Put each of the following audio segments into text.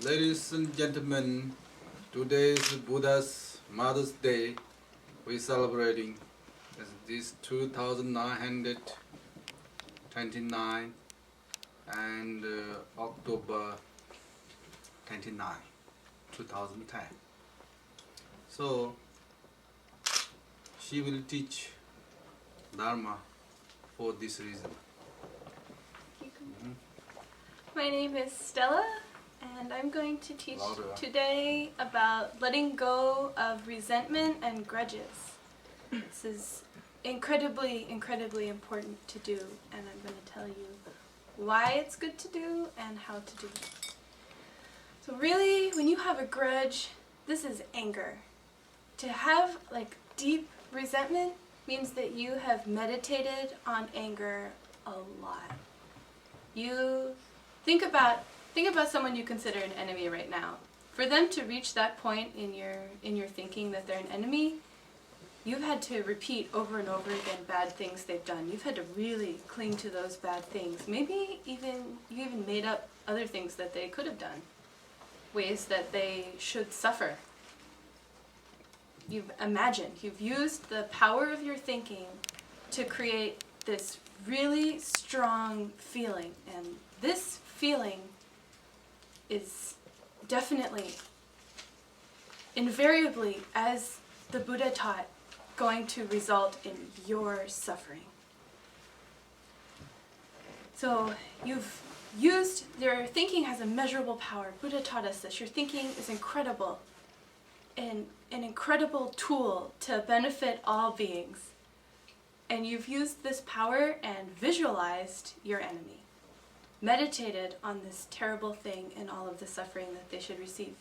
Ladies and gentlemen, today is Buddha's Mother's Day. We're celebrating this 2929 and October 29, 2010. So she will teach Dharma for this reason. My name is Stella, and I'm going to teach Louder. today about letting go of resentment and grudges. This is incredibly, incredibly important to do, and I'm going to tell you why it's good to do and how to do it. So really, when you have a grudge, this is anger. To have deep resentment means that you have meditated on anger a lot. You think about someone you consider an enemy right now. For them to reach that point in your thinking that they're an enemy, you've had to repeat over and over again bad things they've done. You've had to really cling to those bad things. Maybe you even made up other things that they could have done, ways that they should suffer. You've used the power of your thinking to create this really strong feeling, and this feeling is definitely, invariably, as the Buddha taught, going to result in your suffering. So your thinking has immeasurable power. Buddha taught us this. Your thinking is incredible, and an incredible tool to benefit all beings. And you've used this power and visualized your enemy, meditated on this terrible thing and all of the suffering that they should receive.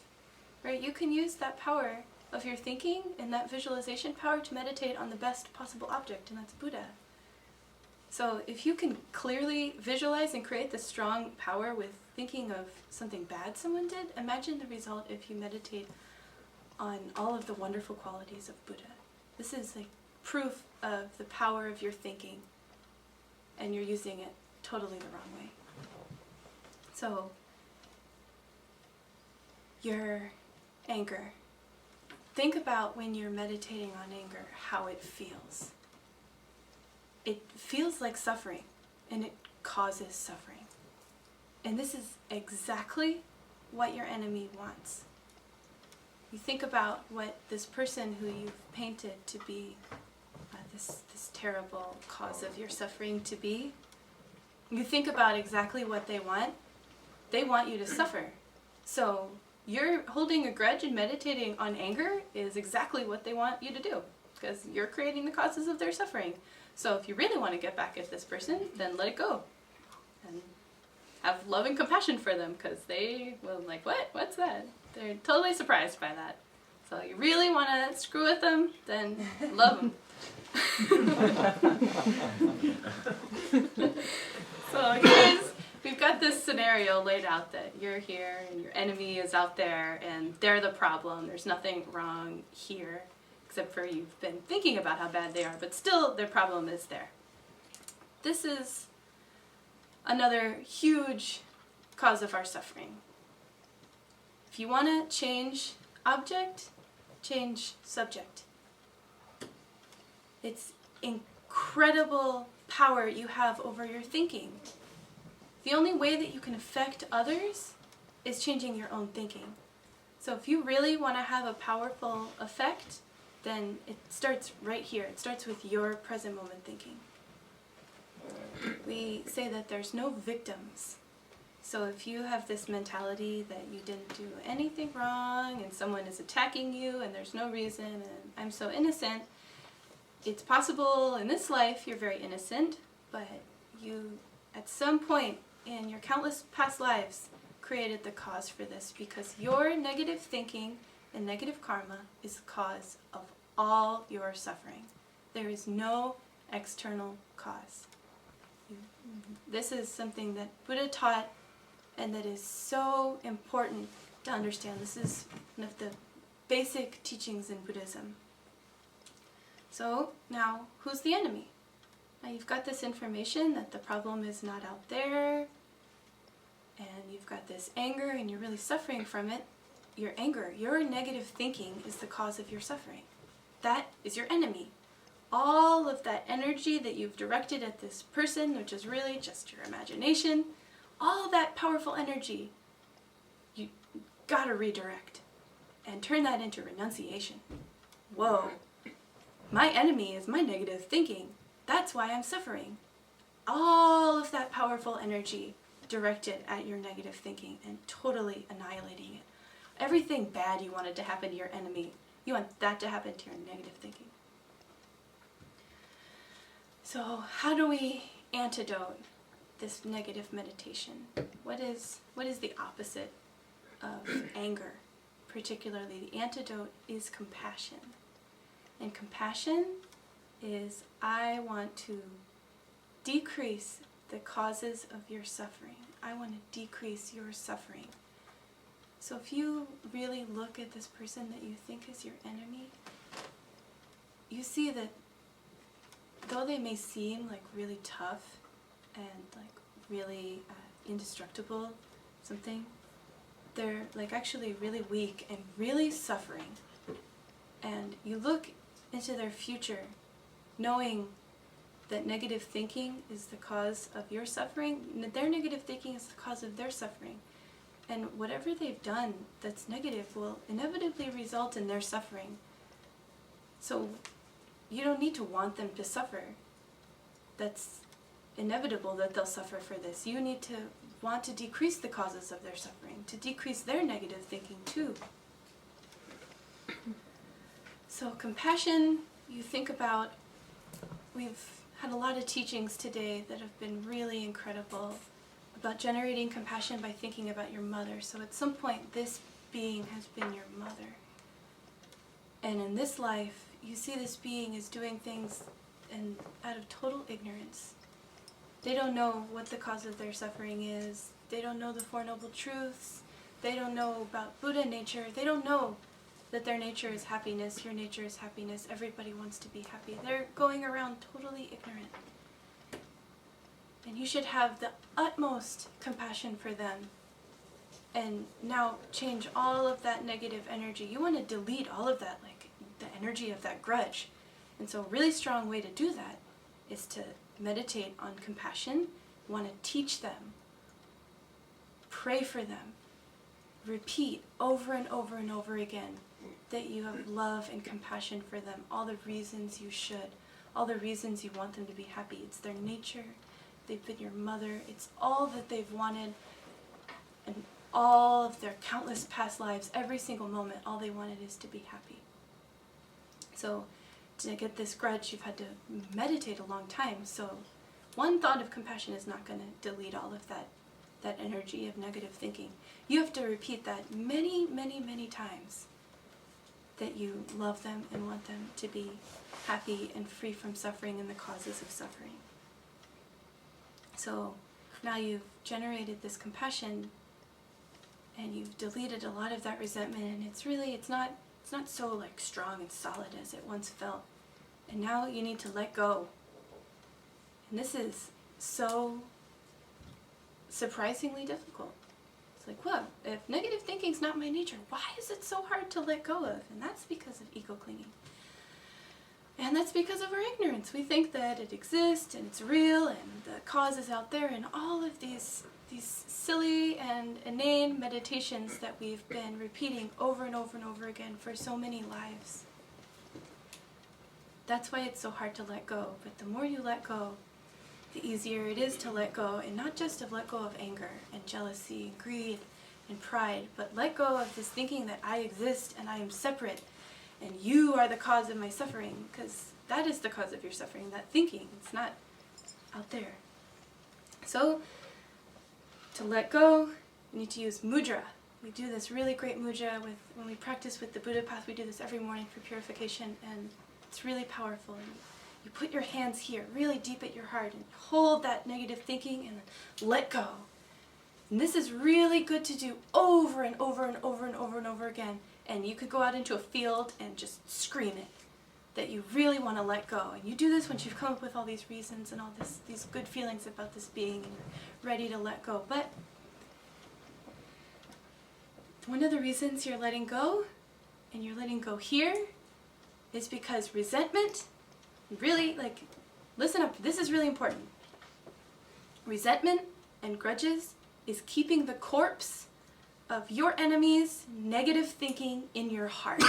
Right? You can use that power of your thinking and that visualization power to meditate on the best possible object, and that's Buddha. So if you can clearly visualize and create this strong power with thinking of something bad someone did, imagine the result if you meditate on all of the wonderful qualities of Buddha. This is proof of the power of your thinking, and you're using it totally the wrong way. So, your anger. Think about when you're meditating on anger, how it feels. It feels like suffering, and it causes suffering. And this is exactly what your enemy wants. You think about what this person who you've painted to be this terrible cause of your suffering to be. You think about exactly what they want. They want you to suffer. So you're holding a grudge and meditating on anger is exactly what they want you to do, because you're creating the causes of their suffering. So if you really want to get back at this person, then let it go. And have love and compassion for them, because they will what? What's that? They're totally surprised by that. So you really want to screw with them, then love them. So we've got this scenario laid out that you're here and your enemy is out there and they're the problem. There's nothing wrong here, except for you've been thinking about how bad they are, but still their problem is there. This is another huge cause of our suffering. If you want to change object, change subject. It's incredible power you have over your thinking. The only way that you can affect others is changing your own thinking. So if you really want to have a powerful effect, then it starts right here. It starts with your present moment thinking. We say that there's no victims. So if you have this mentality that you didn't do anything wrong and someone is attacking you and there's no reason and I'm so innocent, it's possible in this life you're very innocent, but you at some point in your countless past lives created the cause for this, because your negative thinking and negative karma is the cause of all your suffering. There is no external cause. This is something that Buddha taught and that is so important to understand. This is one of the basic teachings in Buddhism. So now, who's the enemy? Now you've got this information that the problem is not out there. and you've got this anger and you're really suffering from it, your anger, your negative thinking is the cause of your suffering. That is your enemy. All of that energy that you've directed at this person, which is really just your imagination, all that powerful energy, you gotta redirect and turn that into renunciation. Whoa, my enemy is my negative thinking. That's why I'm suffering. All of that powerful energy directed at your negative thinking and totally annihilating it. Everything bad you wanted to happen to your enemy, you want that to happen to your negative thinking. So how do we antidote this negative meditation? What is the opposite of anger? Particularly, the antidote is compassion. And compassion is, I want to decrease the causes of your suffering. I want to decrease your suffering. So if you really look at this person that you think is your enemy, you see that though they may seem like really tough and like really indestructible, something, they're like actually really weak and really suffering. And you look into their future knowing that negative thinking is the cause of your suffering, their negative thinking is the cause of their suffering. And whatever they've done that's negative will inevitably result in their suffering. So you don't need to want them to suffer. That's inevitable that they'll suffer for this. You need to want to decrease the causes of their suffering, to decrease their negative thinking too. So compassion, you think about, we've had a lot of teachings today that have been really incredible about generating compassion by thinking about your mother. So at some point this being has been your mother. And in this life, you see this being is doing things out of total ignorance. They don't know what the cause of their suffering is. They don't know the Four Noble Truths. They don't know about Buddha nature. They don't know that their nature is happiness, your nature is happiness, everybody wants to be happy. They're going around totally ignorant. And you should have the utmost compassion for them and now change all of that negative energy. You want to delete all of that, like the energy of that grudge. And so a really strong way to do that is to meditate on compassion. You want to teach them, pray for them, repeat over and over and over again that you have love and compassion for them, all the reasons you should, all the reasons you want them to be happy. It's their nature, they've been your mother, it's all that they've wanted, and all of their countless past lives, every single moment, all they wanted is to be happy. So to get this grudge, you've had to meditate a long time. So one thought of compassion is not going to delete all of that energy of negative thinking. You have to repeat that many, many, many times, that you love them and want them to be happy and free from suffering and the causes of suffering. So now you've generated this compassion and you've deleted a lot of that resentment, and it's not so like strong and solid as it once felt. And now you need to let go. And this is so surprisingly difficult. It's like, well, if negative thinking's not my nature, why is it so hard to let go of? And that's because of ego clinging. And that's because of our ignorance. We think that it exists and it's real and the cause is out there, and all of these silly and inane meditations that we've been repeating over and over and over again for so many lives. That's why it's so hard to let go. But the more you let go, the easier it is to let go, and not just to let go of anger and jealousy and greed and pride, but let go of this thinking that I exist and I am separate and you are the cause of my suffering, because that is the cause of your suffering, that thinking. It's not out there. So to let go, you need to use Mudra. We do this really great Mudra when we practice with the Buddha path. We do this every morning for purification, and it's really powerful. And you put your hands here, really deep at your heart, and hold that negative thinking and let go. And this is really good to do over and over and over and over and over again. And you could go out into a field and just scream it, that you really want to let go. And you do this once you've come up with all these reasons and all these good feelings about this being, and you're ready to let go. But one of the reasons you're letting go, and you're letting go here, is because resentment, really, like, listen up, this is really important. Resentment and grudges is keeping the corpse of your enemy's negative thinking in your heart.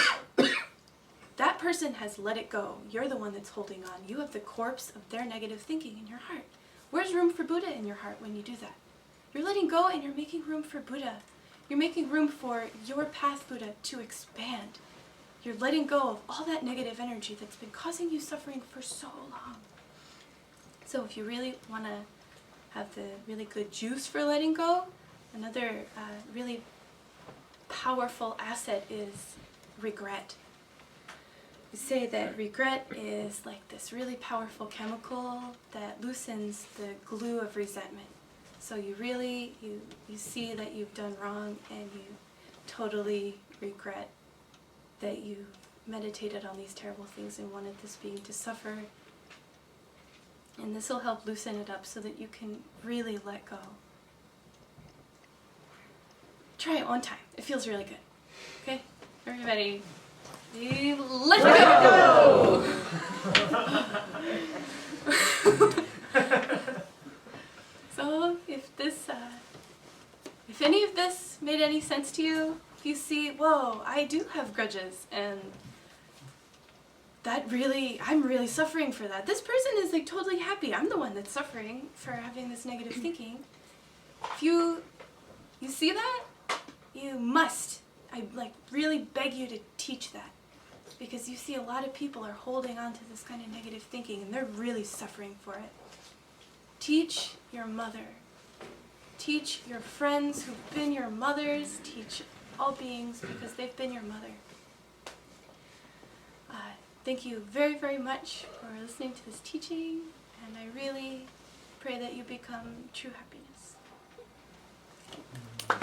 That person has let it go. You're the one that's holding on. You have the corpse of their negative thinking in your heart. Where's room for Buddha in your heart when you do that? You're letting go and you're making room for Buddha. You're making room for your path Buddha to expand. You're letting go of all that negative energy that's been causing you suffering for so long. So if you really want to have the really good juice for letting go, another really powerful asset is regret. We say that regret is like this really powerful chemical that loosens the glue of resentment. So you really, you see that you've done wrong and you totally regret that you meditated on these terrible things and wanted this being to suffer. And this will help loosen it up so that you can really let go. Try it one time. It feels really good. Okay? Everybody, let go! So if any of this made any sense to you, if you see, whoa, I do have grudges, and that really, I'm really suffering for that. This person is like totally happy. I'm the one that's suffering for having this negative thinking. If you see that, you must, I like really beg you to teach that. Because you see a lot of people are holding on to this kind of negative thinking and they're really suffering for it. Teach your mother. Teach your friends who've been your mothers. Teach all beings because they've been your mother. Thank you very, very much for listening to this teaching, and I really pray that you become true happiness.